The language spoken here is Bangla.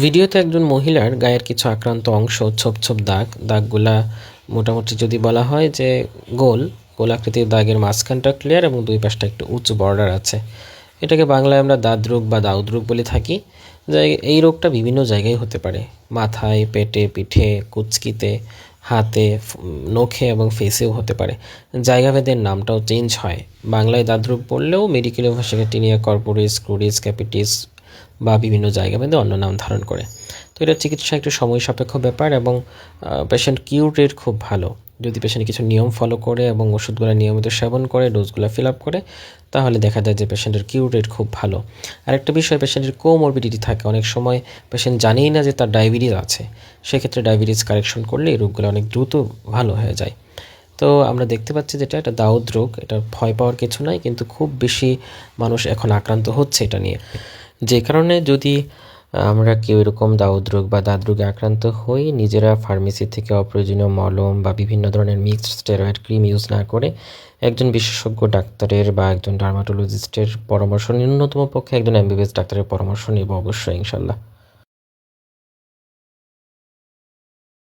ভিডিওতে একজন মহিলার গায়ের কিছু আক্রান্ত অংশ ছোপ ছোপ দাগগুলা মোটামুটি যদি বলা হয় যে গোল গোল আকৃতির দাগের মাঝখানটা ক্লিয়ার এবং দুই পাশটা একটু উঁচু বর্ডার আছে। এটাকে বাংলায় আমরা দাদ রোগ বা দাউদ রোগ বলে থাকি। এই রোগটা বিভিন্ন জায়গায় হতে পারে, মাথায়, পেটে, পিঠে, কুচকিতে, হাতে, নখে এবং ফেসেও হতে পারে। জায়গাভেদের নামটাও চেঞ্জ হয়। বাংলায় দাদ রোগ বললেও মেডিকেল ভাষায় টিনিয়া কর্পোরিস, ক্রুরিস, ক্যাপিটিস বা বিভিন্ন জায়গাভেদে অন্য নাম ধারণ করে। তো এটা চিকিৎসা একটু সময় সাপেক্ষ ব্যাপার এবং পেশেন্ট কিউর রেট খুব ভালো। যদি পেশেন্ট কিছু নিয়ম ফলো করে এবং ওষুধগুলো নিয়মিত সেবন করে, ডোজগুলো ফিল আপ করে, তাহলে দেখা যায় যে পেশেন্টের কিউর রেট খুব ভালো। আরেকটা বিষয়, পেশেন্টের কোমরবিডিটি থাকে। অনেক সময় পেশেন্ট জানেই না যে তার ডায়াবেটিস আছে। সেক্ষেত্রে ডায়াবেটিস কারেকশন করলে এই রোগগুলো অনেক দ্রুত ভালো হয়ে যায়। তো আমরা দেখতে পাচ্ছি যেটা এটা দাউদ রোগ, এটা ভয় পাওয়ার কিছু নাই, কিন্তু খুব বেশি মানুষ এখন আক্রান্ত হচ্ছে এটা নিয়ে। যে কারণে যদি আমরা কেউ এরকম দাউদ রোগ বা দাঁত রোগে আক্রান্ত হই, নিজেরা ফার্মেসি থেকে অপ্রয়োজনীয় মলম বা বিভিন্ন ধরনের মিক্সড স্টেরয়েড ক্রিম ইউজ না করে একজন বিশেষজ্ঞ ডাক্তারের বা একজন ডার্মাটোলজিস্টের পরামর্শ, ন্যূনতম পক্ষে একজন এমবিবিএস ডাক্তারের পরামর্শ নেব অবশ্যই, ইনশাল্লাহ।